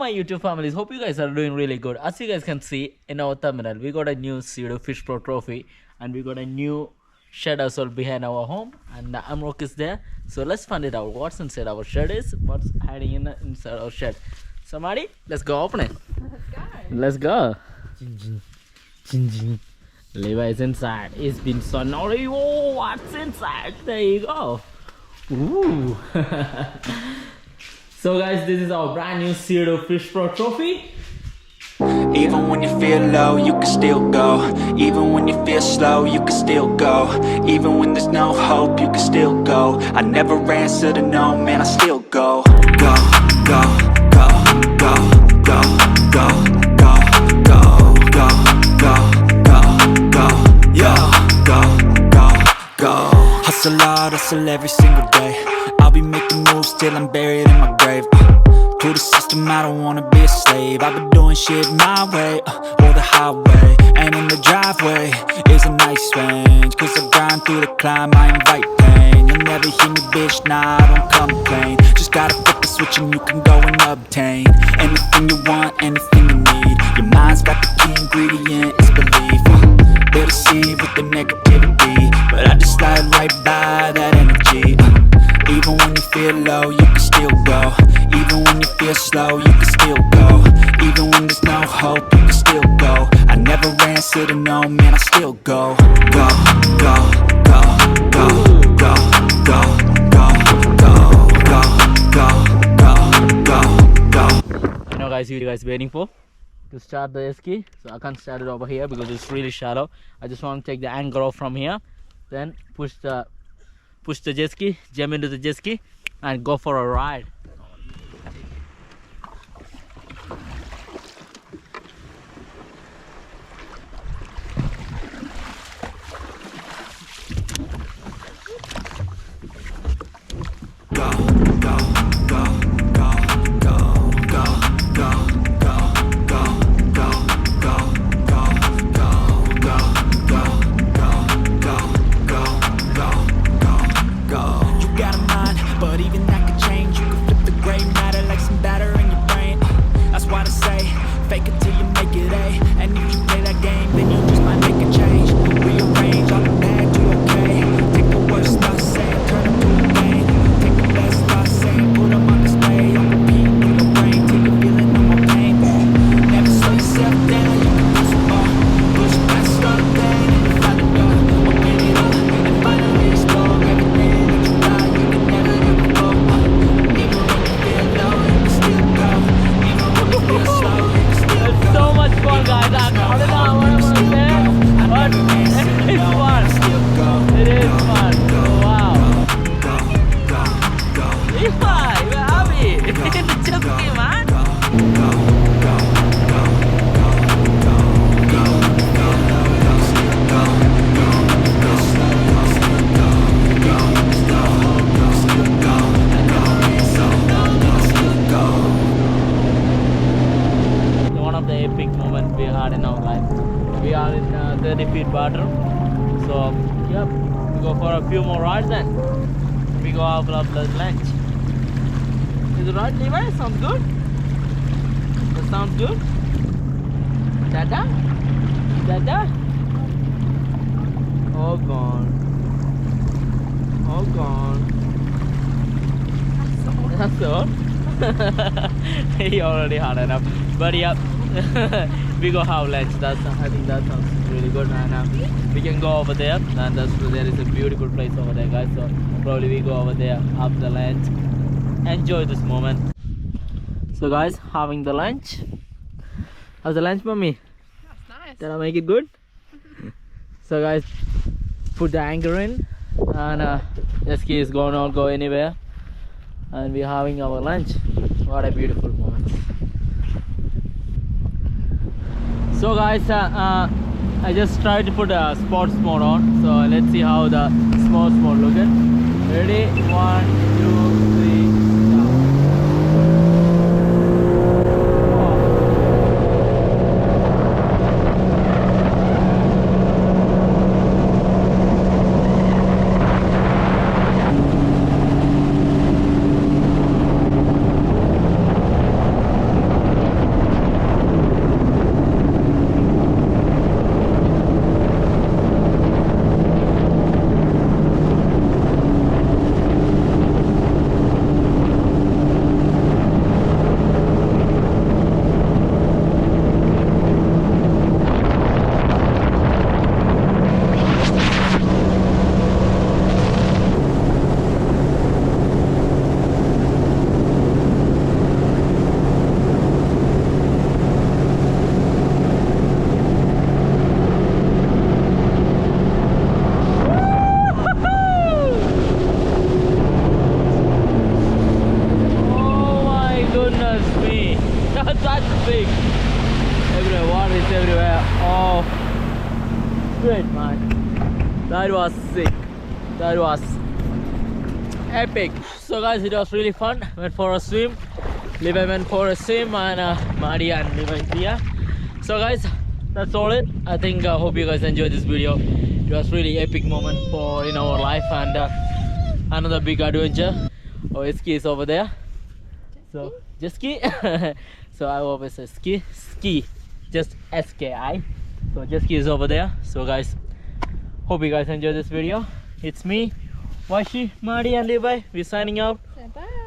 my YouTube families, hope you guys are doing really good. As you guys can see in our thumbnail, we got a new SeaDoo Fish Pro trophy, and we got a new shed as well behind our home, and the Amrock is there. So let's find it out. What's inside our shed is what's hiding inside our shed. So Marty, let's go open it. Let's go. Levi is inside. It's been so naughty. Oh, what's inside? There you go. Ooh. So guys, this is our brand new SeaDoo Fish Pro trophy. Even when you feel low, you can still go. Even when you feel slow, you can still go. Even when there's no hope, you can still go. I never answer to no, man, I still go. Go, go, go, go, go, go, go, go, go, go, go, go, go, go, go. Hustle hard, hustle every single day. I'll be making moves till I'm buried in my grave. To the system, I don't wanna be a slave. I've been doing shit my way, or the highway. And in the driveway is a nice range, cause I grind through the climb, I invite pain. You'll never hear me, bitch, nah, I don't complain. Just gotta flip the switch and you can go and obtain anything you want, anything you need. Your mind's got the key ingredient, it's belief. They'll deceive with the negativity, but I just slide right by that energy. Even when you feel low, you can still go. Even when you feel slow, you can still go. Even when there's no hope, you can still go. I never answer to no, man, I still go. Go, go, go, go, go, go, go, go, go, go, go, go. I know guys, you guys waiting for to start the Jetski, so I can't start it over here because it's really shallow. I just want to take the anchor off from here, then push the Jetski, jump into the Jetski, and go for a ride. We are in 30 feet water, so yep, we go for a few more rides and we go have a lunch. Is it right, Levi? Sounds good? That sounds good? Dada? Dada? All gone. All gone. That's all. He already had enough. But yep. We go have lunch. I think that sounds really good. And we can go over there, and there is a beautiful place over there, guys. So probably we go over there after lunch. Enjoy this moment. So guys, having the lunch. How's the lunch, mommy? That's nice. Did I make it good? So guys, put the anchor in, and Jetski is going not go anywhere, and we're having our lunch. What a beautiful moment. So guys, I just tried to put a sports mode on, so let's see how the sports mode looking. Ready? 1, 2, 3. That's big. Everywhere, water is everywhere. Oh, great man. That was sick. That was epic. So guys, it was really fun. Went for a swim. Levi went for a swim, and Maddie and Levi is here. So guys, that's all it. I think hope you guys enjoyed this video. It was really epic moment for in our life, and another big adventure. Our ski is over there. So Jetski. So I always say ski, just SKI. So Jetski is over there. So guys, hope you guys enjoyed this video. It's me, Washi, Maddie and Levi. We're signing out. Bye.